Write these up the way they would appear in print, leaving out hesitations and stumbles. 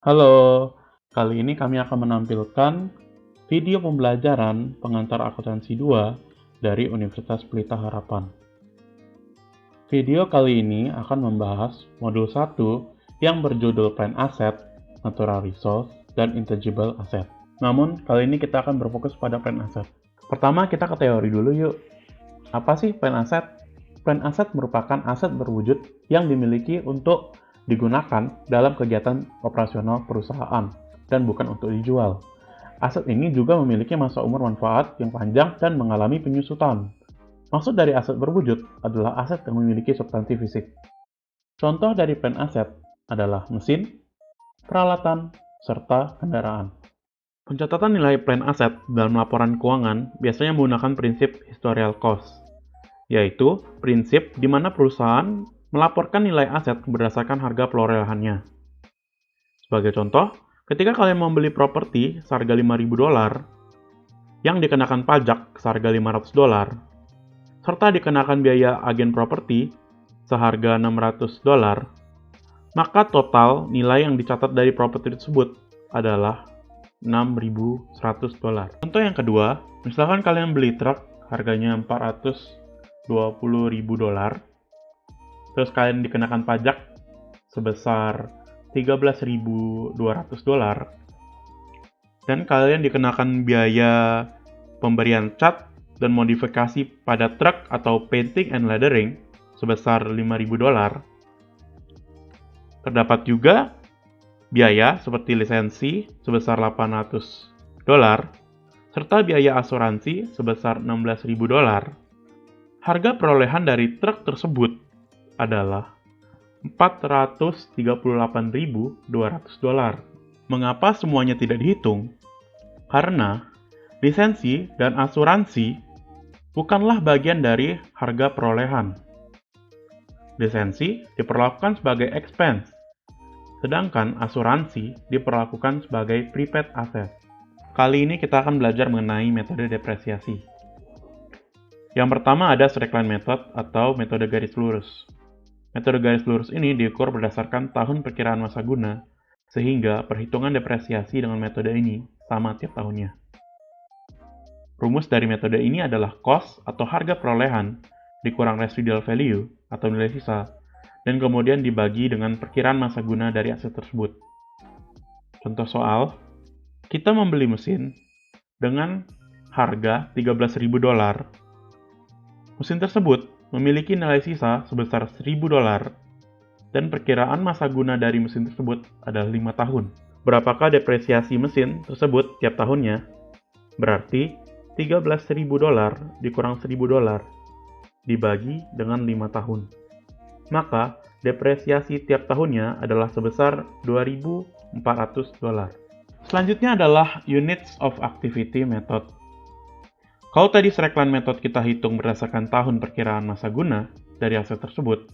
Halo, kali ini kami akan menampilkan video pembelajaran pengantar akuntansi 2 dari Universitas Pelita Harapan. Video kali ini akan membahas modul 1 yang berjudul Plan Asset, Natural Resource, dan Intangible Asset. Namun, kali ini kita akan berfokus pada Plan Asset. Pertama, kita ke teori dulu yuk. Apa sih Plan Asset? Plan Asset merupakan aset berwujud yang dimiliki untuk digunakan dalam kegiatan operasional perusahaan dan bukan untuk dijual. Aset ini juga memiliki masa umur manfaat yang panjang dan mengalami penyusutan. Maksud dari aset berwujud adalah aset yang memiliki substansi fisik. Contoh dari plan aset adalah mesin, peralatan, serta kendaraan. Pencatatan nilai plan aset dalam laporan keuangan biasanya menggunakan prinsip historical cost, yaitu prinsip di mana perusahaan melaporkan nilai aset berdasarkan harga perolehannya. Sebagai contoh, ketika kalian membeli properti seharga $5.000 yang dikenakan pajak seharga $500, serta dikenakan biaya agen properti seharga $600, maka total nilai yang dicatat dari properti tersebut adalah $6.100. Contoh yang kedua, misalkan kalian beli truk harganya $420.000, terus kalian dikenakan pajak sebesar $13.200, dan kalian dikenakan biaya pemberian cat dan modifikasi pada truk atau painting and leathering sebesar $5.000. Terdapat juga biaya seperti lisensi sebesar $800, serta biaya asuransi sebesar $16.000. Harga perolehan dari truk tersebut adalah $438.200. Mengapa semuanya tidak dihitung? Karena lisensi dan asuransi bukanlah bagian dari harga perolehan. Lisensi diperlakukan sebagai expense, sedangkan asuransi diperlakukan sebagai prepaid asset. Kali ini kita akan belajar mengenai metode depresiasi. Yang pertama ada straight line method atau metode garis lurus. Metode garis lurus ini diukur berdasarkan tahun perkiraan masa guna, sehingga perhitungan depresiasi dengan metode ini sama tiap tahunnya. Rumus dari metode ini adalah cost atau harga perolehan dikurang residual value atau nilai sisa, dan kemudian dibagi dengan perkiraan masa guna dari aset tersebut. Contoh soal, kita membeli mesin dengan harga $13.000. Mesin tersebut memiliki nilai sisa sebesar $1.000 dan perkiraan masa guna dari mesin tersebut adalah 5 tahun. Berapakah depresiasi mesin tersebut tiap tahunnya? Berarti $13.000 dikurang $1.000 dibagi dengan 5 tahun. Maka, depresiasi tiap tahunnya adalah sebesar $2.400. Selanjutnya adalah Units of Activity Method. Kalau tadi straight line method kita hitung berdasarkan tahun perkiraan masa guna dari aset tersebut,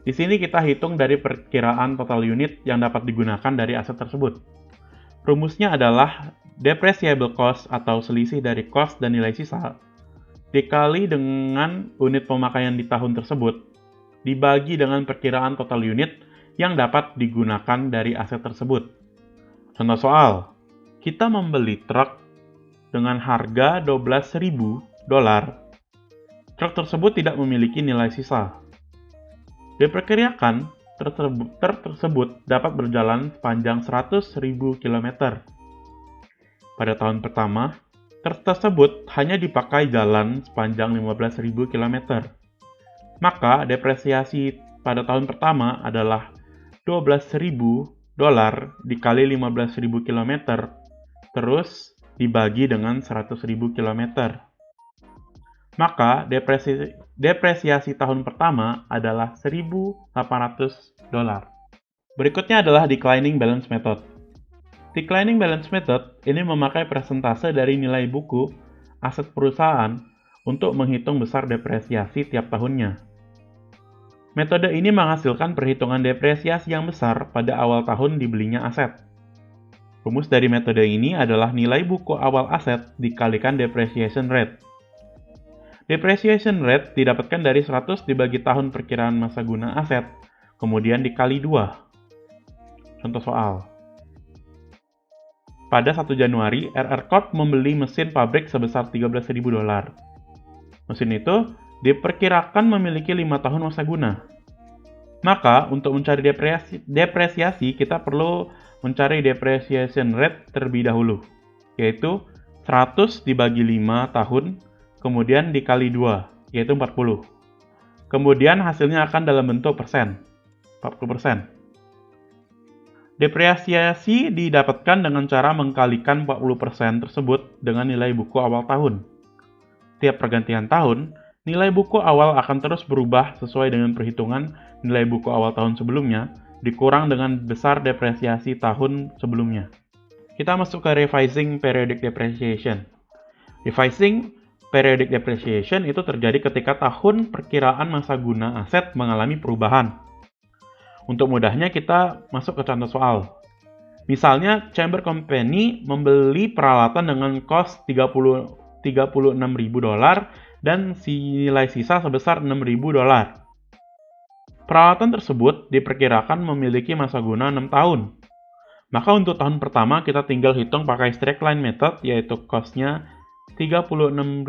di sini kita hitung dari perkiraan total unit yang dapat digunakan dari aset tersebut. Rumusnya adalah depreciable cost atau selisih dari cost dan nilai sisa dikali dengan unit pemakaian di tahun tersebut dibagi dengan perkiraan total unit yang dapat digunakan dari aset tersebut. Contoh soal, kita membeli truk dengan harga $12.000. Truk tersebut tidak memiliki nilai sisa. Diperkirakan truk tersebut dapat berjalan sepanjang 100.000 km. Pada tahun pertama, truk tersebut hanya dipakai jalan sepanjang 15.000 km. Maka depresiasi pada tahun pertama adalah $12.000 dikali 15.000 km, terus dibagi dengan 100.000 km. Maka depresiasi tahun pertama adalah $1.800. Berikutnya adalah declining balance method. Declining balance method ini memakai persentase dari nilai buku aset perusahaan untuk menghitung besar depresiasi tiap tahunnya. Metode ini menghasilkan perhitungan depresiasi yang besar pada awal tahun dibelinya aset. Rumus dari metode ini adalah nilai buku awal aset dikalikan depreciation rate. Depreciation rate didapatkan dari 100 dibagi tahun perkiraan masa guna aset, kemudian dikali 2. Contoh soal. pada 1 Januari, RR Corp membeli mesin pabrik sebesar $13.000. Mesin itu diperkirakan memiliki 5 tahun masa guna. Maka, untuk mencari depresiasi, kita perlu mencari depreciation rate terlebih dahulu, yaitu 100 dibagi 5 tahun, kemudian dikali 2, yaitu 40. Kemudian hasilnya akan dalam bentuk persen, 40%. Depresiasi didapatkan dengan cara mengkalikan 40% tersebut dengan nilai buku awal tahun. Tiap pergantian tahun, nilai buku awal akan terus berubah sesuai dengan perhitungan nilai buku awal tahun sebelumnya, dikurang dengan besar depresiasi tahun sebelumnya. Kita masuk ke revising periodic depreciation. Revising periodic depreciation itu terjadi ketika tahun perkiraan masa guna aset mengalami perubahan. Untuk mudahnya kita masuk ke contoh soal. Misalnya, Chamber Company membeli peralatan dengan cost $36.000 dan nilai sisa sebesar $6.000. Peralatan tersebut diperkirakan memiliki masa guna 6 tahun. Maka untuk tahun pertama kita tinggal hitung pakai straight line method, yaitu cost-nya $36.000,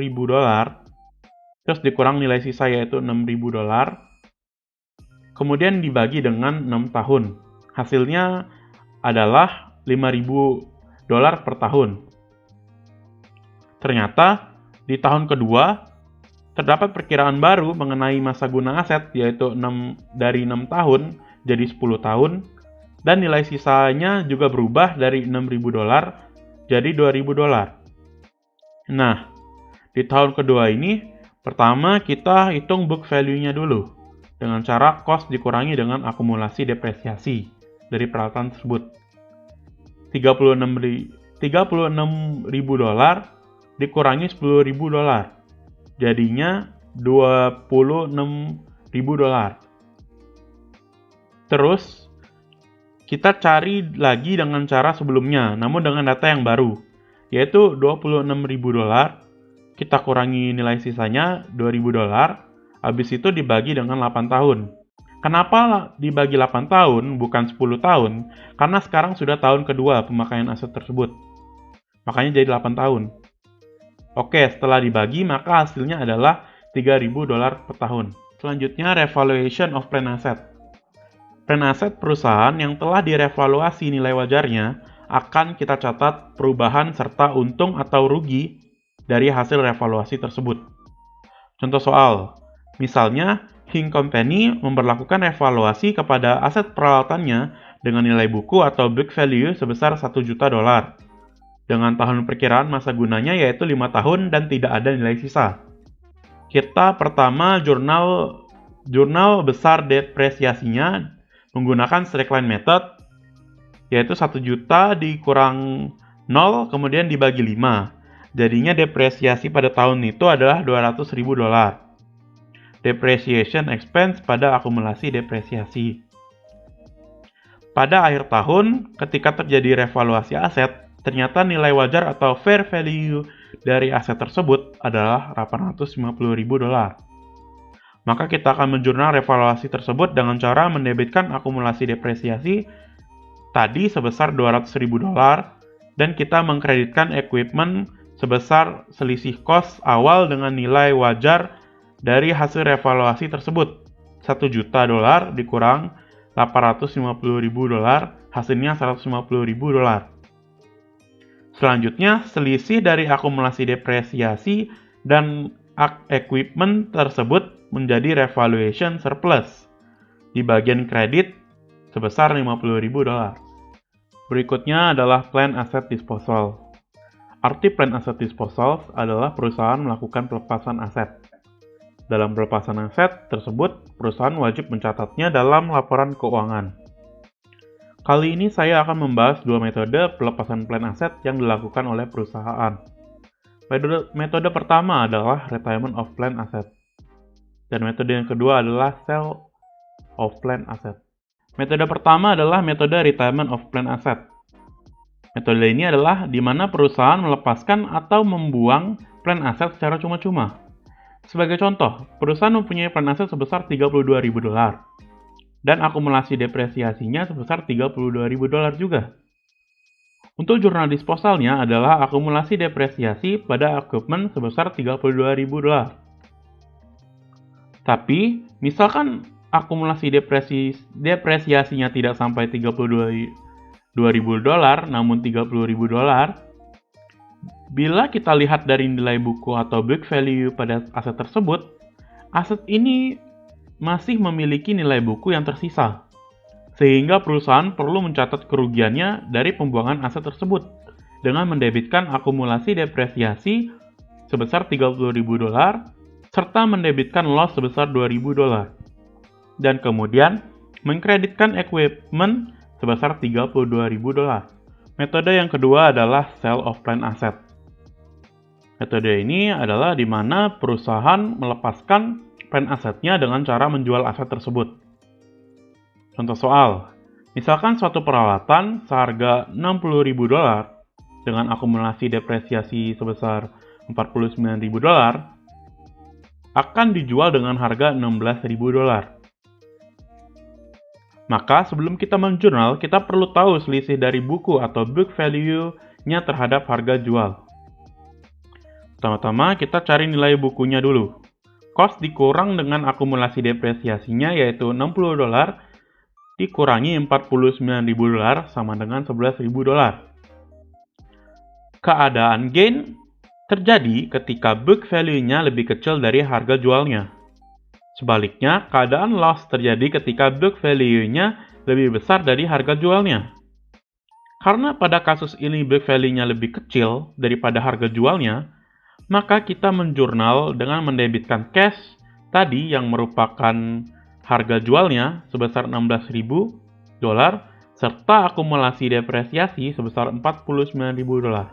terus dikurang nilai sisa yaitu $6.000, kemudian dibagi dengan 6 tahun. Hasilnya adalah $5.000 per tahun. Ternyata, di tahun kedua, terdapat perkiraan baru mengenai masa guna aset, yaitu dari 6 tahun jadi 10 tahun, dan nilai sisanya juga berubah dari $6.000 jadi $2.000. Nah, di tahun kedua ini, pertama kita hitung book value-nya dulu, dengan cara cost dikurangi dengan akumulasi depresiasi dari peralatan tersebut. $36.000 dikurangi $10.000, jadinya $26.000. Terus, kita cari lagi dengan cara sebelumnya, namun dengan data yang baru, yaitu $26.000, kita kurangi nilai sisanya $2.000, habis itu dibagi dengan 8 tahun. Kenapa dibagi 8 tahun, bukan 10 tahun? Karena sekarang sudah tahun kedua pemakaian aset tersebut. Makanya jadi 8 tahun. Oke, setelah dibagi, maka hasilnya adalah $3.000 per tahun. Selanjutnya, revaluation of plan asset. Plan asset perusahaan yang telah direvaluasi nilai wajarnya akan kita catat perubahan serta untung atau rugi dari hasil revaluasi tersebut. Contoh soal. Misalnya, Hing Company memperlakukan evaluasi kepada aset peralatannya dengan nilai buku atau book value sebesar $1 juta, dengan tahun perkiraan masa gunanya yaitu 5 tahun dan tidak ada nilai sisa. Kita pertama jurnal besar depresiasinya menggunakan straight line method, yaitu 1 juta dikurang 0 kemudian dibagi 5. Jadinya depresiasi pada tahun itu adalah $200.000. Depreciation expense pada akumulasi depresiasi. Pada akhir tahun, ketika terjadi revaluasi aset, ternyata nilai wajar atau fair value dari aset tersebut adalah $850.000. Maka kita akan menjurnal revaluasi tersebut dengan cara mendebitkan akumulasi depresiasi tadi sebesar $200.000 dan kita mengkreditkan equipment sebesar selisih cost awal dengan nilai wajar dari hasil revaluasi tersebut. $1 juta dikurang $850.000, hasilnya $150.000. Selanjutnya, selisih dari akumulasi depresiasi dan equipment tersebut menjadi revaluation surplus di bagian kredit sebesar $50.000. Berikutnya adalah plan asset disposal. Arti plan asset disposal adalah perusahaan melakukan pelepasan aset. Dalam pelepasan aset tersebut, perusahaan wajib mencatatnya dalam laporan keuangan. Kali ini saya akan membahas dua metode pelepasan plan aset yang dilakukan oleh perusahaan. Metode pertama adalah retirement of plan asset, dan metode yang kedua adalah sale of plan asset. Metode pertama adalah metode retirement of plan asset. Metode ini adalah di mana perusahaan melepaskan atau membuang plan aset secara cuma-cuma. Sebagai contoh, perusahaan mempunyai plan aset sebesar $32.000 dan akumulasi depresiasinya sebesar $32.000 juga. Untuk jurnal disposalnya adalah akumulasi depresiasi pada equipment sebesar $32.000. Tapi, misalkan akumulasi depresiasinya tidak sampai $32.000, namun $30.000, bila kita lihat dari nilai buku atau book value pada aset tersebut, aset ini masih memiliki nilai buku yang tersisa, sehingga perusahaan perlu mencatat kerugiannya dari pembuangan aset tersebut dengan mendebitkan akumulasi depresiasi sebesar $30.000 serta mendebitkan loss sebesar $2.000 dan kemudian mengkreditkan equipment sebesar $32.000. Metode yang kedua adalah sale of planned asset. Metode ini adalah di mana perusahaan melepaskan planned assetnya dengan cara menjual aset tersebut. Contoh soal, misalkan suatu peralatan seharga $60.000 dengan akumulasi depresiasi sebesar $49.000 akan dijual dengan harga $16.000. Maka sebelum kita menjurnal, kita perlu tahu selisih dari buku atau book value-nya terhadap harga jual. Pertama-tama kita cari nilai bukunya dulu. Cost dikurang dengan akumulasi depresiasinya yaitu $60 dikurangi $49.000 sama dengan $11.000. Keadaan gain terjadi ketika book value-nya lebih kecil dari harga jualnya. Sebaliknya, keadaan loss terjadi ketika book value-nya lebih besar dari harga jualnya. Karena pada kasus ini book value-nya lebih kecil daripada harga jualnya, maka kita menjurnal dengan mendebitkan cash tadi yang merupakan harga jualnya sebesar $16.000 serta akumulasi depresiasi sebesar $49.000.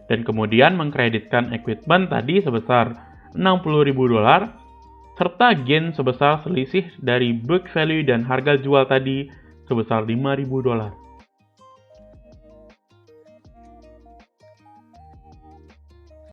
Dan kemudian mengkreditkan equipment tadi sebesar $60.000 serta gain sebesar selisih dari book value dan harga jual tadi sebesar $5.000.